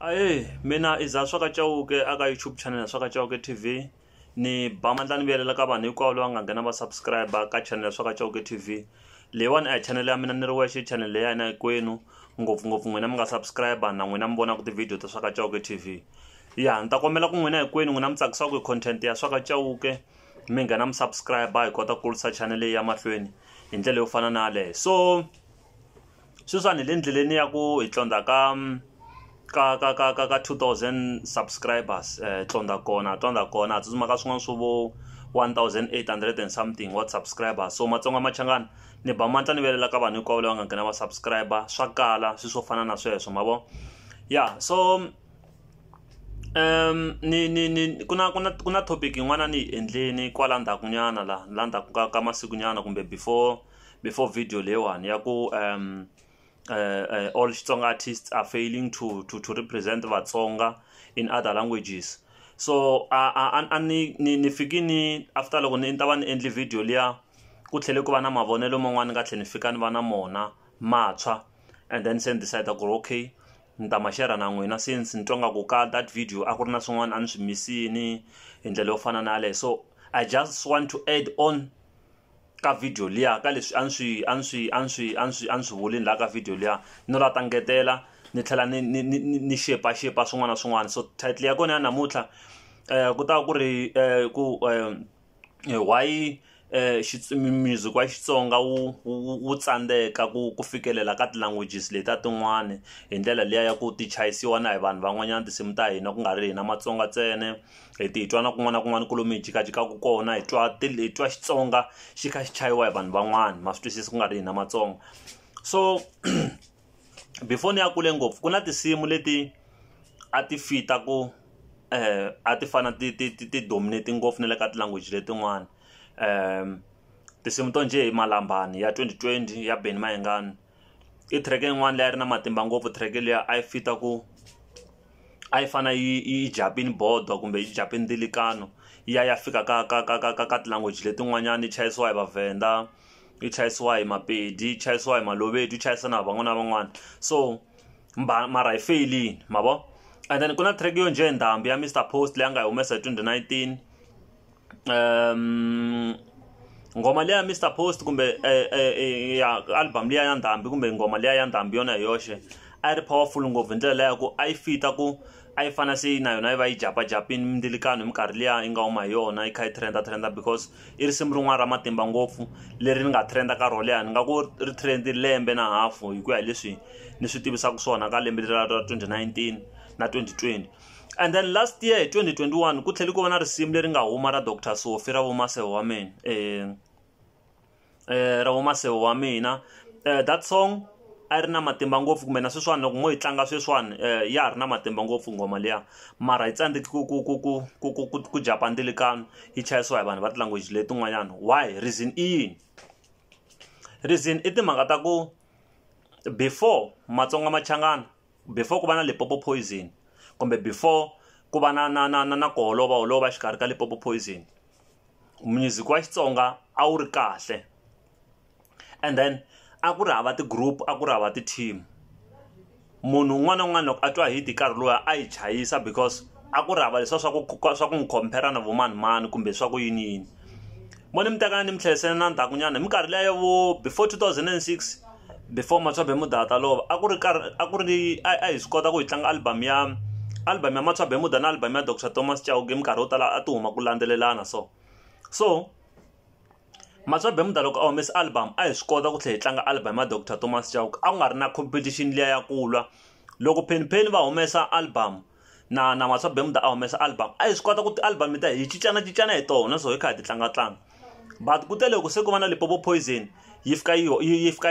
Aye, mina iza swaka chauke aka YouTube channel swaka chauke TV ni bamandla ni velela ka vanhu hinkwavo lava nga nghena va subscriber ka channel swaka chauke TV. Leyiwani a channel ya mina ni ri wexe channel leyi ya hina hinkwenu ngopfungopfu n'wina mi nga subscriber na n'wina mi vonaka ti-video ta swaka chauke TV. Ya ni ta kombela ku n'wina hinkwenu n'wina mi tsakisiwaka hi content ya swaka chauke mi nghena mi subscriber hi kota ku kurisa channel leyi ya mahlweni hi ndlela yo fana na yaleyo. So sweswiwani hi le ndleleni ya ku hi tlondla ka 2000 subscribers tlondla kona tsutsuma ka swin'wana swo vo 1800 and something what subscribers. So matsonga machangana ni ba mantla ni velela ka vanhu hinkwavo lava nga nghena va subscriber swa kala swi swo fana na sweswo mavo. Yeah, so kuna topic yin'wana ni yi endleni kwala ndzhaku nyana la ndzhaku ka masiku nyana kumbe before video leyiwani ya ku all Xitsonga artists are failing to represent Vatsonga in other languages. So ni fikini after loko ni ta va ni endli video liya ku tlhele ku va na mavonelo man'wana ka tlhela ni fika ni va na mona matshwa, and then se ni decide ku okay ni ta ma share na n'wina since ni twa ku ka that video a ku ri na swin'wana a ni swi misini hi ndlela yo fana na yaleyo. So I just want to add on ka video liya ka leswi an swi vulini la ka video liya no la ta ngetela ni tlhela ni shape swin'wana na swin'wana. So title ya kona ya namuntlha ku ta ku ri why music wa Xitsonga wu tsandzeka ku fikelela ka ti-languages leta tin'wana hi ndlela liya ya ku ti chayisiwa na hi vanhu van'wanyana tinsimu ta hina ku nga ri hina Matsonga ntsena hi ti twa na kun'wana na kun'wana kolomu hi jikajikaku kona hi twa Xitsonga xi kha xi chayiwa hi vanhu van'wana ma swi twisisi ku nga ri hina Matsonga. So before ni ya kule ngopfu ku na tinsimu leti a ti fita ku a ti fana ti dominate ngopfu na le ka ti-language letin'wana. Tinsimu to nje hi Malambani ya 2020 ya Benny Mayengani i track yin'wana leyi ri na matimba ngopfu. Track leya a yi fita ku a yi fana yi japini bodo kumbe yi japini ndilikano ya fika ka ti-language letin'wanyana yi chayisiwa hi Vavenda, yi chayisiwa hi Mapedi, yi chayisiwa hi Malobedu, yi chayisa na van'wana na van'wana. So mara yi feyilini mavo. And then ku na track yo nje Ndhambi ya Mr Post leyi nga humesa hi 2019. Ngoma leya Mr Post kumbe ya album leya ya Ndhambi kumbe ngoma leya ya Ndhambi yona hi yoxe a ri powerful ngopfu ndlela leya ku a yi fita ku a yi fana se na yona yi va yi japini mindzilikano hi minkarhi liya yi nga huma hi yona yi kha yi trenda because i risimu rin'wana ra matimba ngopfu leri ni nga trenda ka ro leya ni nga ku ri trendi lembe na hafu hi ku ya hi leswi ni swi tivisaka swona ka lembe ra 2019 na 2020. And then last year 2021 ku tlhela ku va na risimu leri nga huma ra Dr Sophie ra vomaseve wa mina ra vomaseve wa mina. That song a ri na matimba ngopfu kumbe na sweswiwani loko mo yi tlanga sweswiwani ya ri na matimba ngopfu ngoma liya mara yi tsandzeki ku japa ndilikano yi chayisiwa hi vanhu va ti-language letin'wanyana. Why? Reason i yini? Reason i timhaka ta ku before Matsonga machangana, before ku va na Limpopo Poison kumbe before ku va na ku holova xikarhi ka Limpopo Poison, music wa Xitsonga a wu ri kahle. And then a ku ri hava ti-group, a ku ri hava ti-team. Munhu un'wana na un'wana loko a twa hit nkarhi luya a yi chayisa because a ku ri hava leswiya swa ku n'wi compare na vo mani kumbe swa ku yini. Mo ni mi tekana ni mi tlherisela na ndzhaku nyana hi minkarhi leya vo before 2006 before Matswabe Muda ta lova a ku ri a hi swi kota ku hi tlanga album ya Matswabe Muda na album ya Dr Thomas Chauke minkarhi yo tala a ti huma ku landzelelana. So Matswabe Muda loko a humesa album a hi swi kota ku tlhela hi tlanga album ya Dr Thomas Chauke a ku nga ri na competition liya ya kulwa. Loko Penny va humesa album na Matswabe Muda a humesa album a hi swi kota ku ti-album ta hi cincana hi tona so hi kha hi ti tlanga. But ku tele loko se ku va na Limpopo Poison yi fika yi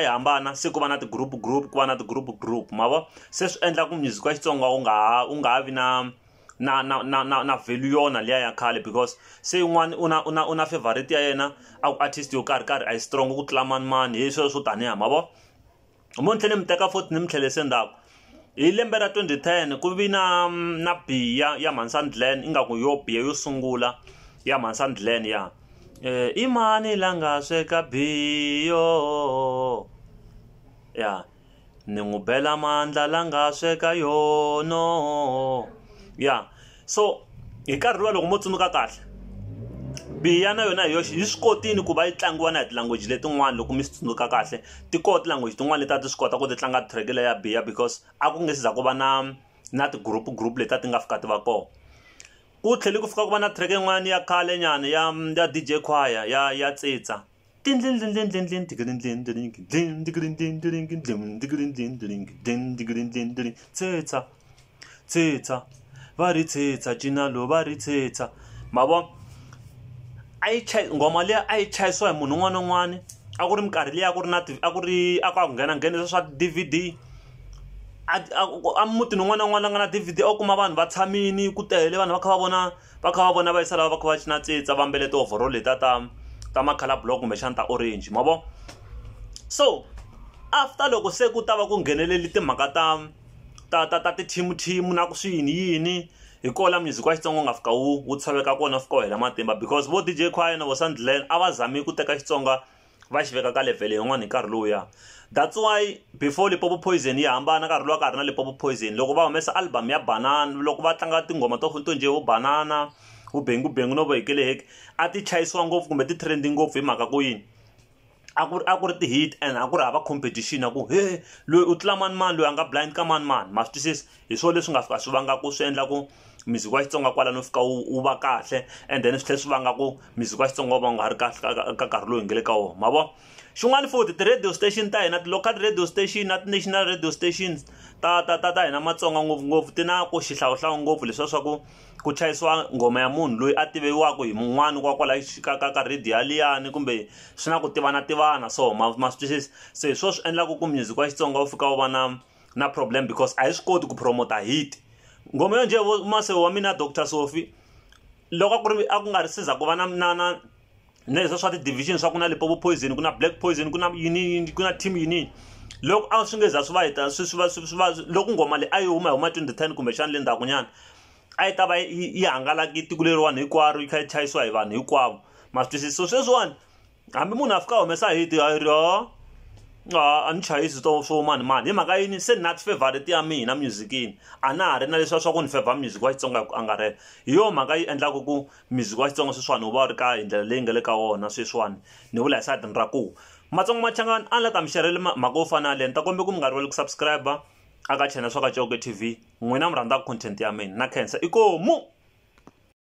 hambana se ku va na ti-group ku va na ti-group mavo. Se swi endla ku music wa Xitsonga u nga ha vi na value yona liya ya khale because se yin'wana una favorite ya yena a artist yo karhi a yi strong ku tlula mani hi sweswo swo taniya mavo. Mo ni tlhele mi teka futhi ni mi tlhelese ndzhaku hi lembe ra 2010 ku vi na biya ya Mansandlen ingaku yo biya yo sungula ya Mansandlen ya imani langa sweka biyo ya ni n'wi bela mandla langa sweka yono ya so hi nkarhi luwa loko mo tsundzuka kahle biya na yona hi yoxe yi swi kotini ku va yi tlangiwa na hi ti-language letin'wana loko mi swi tsundzuka kahle ti kota ti-language tin'wana leti a ti swi kota ku ti tlanga track leyi ya biya because a ku nge se za ku va na ti-group leti a ti nga fika ti va kona ku tlheli ku fika ku va na track yin'wana ya khale nyana ya DJ Choir ya Tsitsa Tsitsa va ri Tsitsa cina lo va ri Tsitsa ma vo ngoma leyi a yi chayisiwa hi munhu un'wana na un'wana a ku ri minkarhi leyi a ku ri na a ku nghena swa DVD a mutini un'wana na un'wana a nga na DVD a kuma vanhu va tshamini ku tele vanhu va kha va vona va yisa lava va kha va cina Tsitsa va mbele ti-overall leta ta ma-colour block kumbexana ta orange ma vo so after loko se ku ta va ku ngheneleli timhaka ta ti-team na ku swi yini hi kola music wa Xitsonga nga fika wu tshoveka kona fika wu hela matimba because vo DJ Choir na vo Sandland a va zami ku teka Xitsonga va xi veka ka level yin'wana hi nkarhi lowuya that's why before Limpopo Poison yi hambana nkarhi luwa ka ha ri na Limpopo Poison loko va humesa album ya Banana loko va tlanga tinghoma to njhe vo Banana vo Bengu no vo Hekeleheke a ti chayisiwa ngopfu kumbe ti trending ngopfu hi mhaka ku yini a ku ri ti-hit and a ku ri hava competition a ku he loyi u tlula mani loyi a nga blind ka mani ma swi twisisi hi swona leswi nga fika swi vanga ku swi endla ku music wa Xitsonga kwala no fika wu va kahle and then swi tlhela swi vanga ku music wa Xitsonga wu va nga ri kahle ka nkarhi lowu hi nge le ka wona ma vo xin'wana futhi ti-radio station ta hina ti-local radio station na ti-national radio stations ta hina Matsonga ngopfungopfu ti na ku xihlawuhlawu ngopfu leswiya swa ku chayisiwa ngoma ya munhu loyi a tivewaku hi mun'wana kwala ka radio yaliyani kumbe swi na ku tivana so ma swi twisisi se hi swona swi endlaku ku music wa Xitsonga wu fika wu va na problem because a yi swi koti ku promota hit ngoma yo njhe mase wa mina Dr Sophie loko a ku nga ri siza ku va na leswiya swa ti-division swa ku na Limpopo Poison ku na Black Poison ku na team yini loko a swi nge za swi va hita swi loko ngoma leyi a yi huma 2010 kumbexana le ndzhaku nyana a yi ta va yi hangalaki tiko leriwani hinkwaro yi kha yi chayisiwa hi vanhu hinkwavo ma swi twisisi so sweswiwani hambi munhu a fika a humesa hit a ni chayisi swo mani hi mhaka yini se not favorite ya mina musicini a na ha ri na leswiya swa ku ni favor music wa Xitsonga ku angarhela hi yo mhaka yi endlaku ku music wa Xitsonga sweswiwani wu va wu ri ka hi ndlela leyi nga le ka wona sweswiwani ni vula hi sayitini ra ku Matsonga Machangani a ni la ta mi xerhela mhaka yo fana leyi ni ta kombe ku mi nga rivali ku subscribe aka channel swa ka Joke TV n'wina mi rhandzaka content ya mina na khensa ikomu.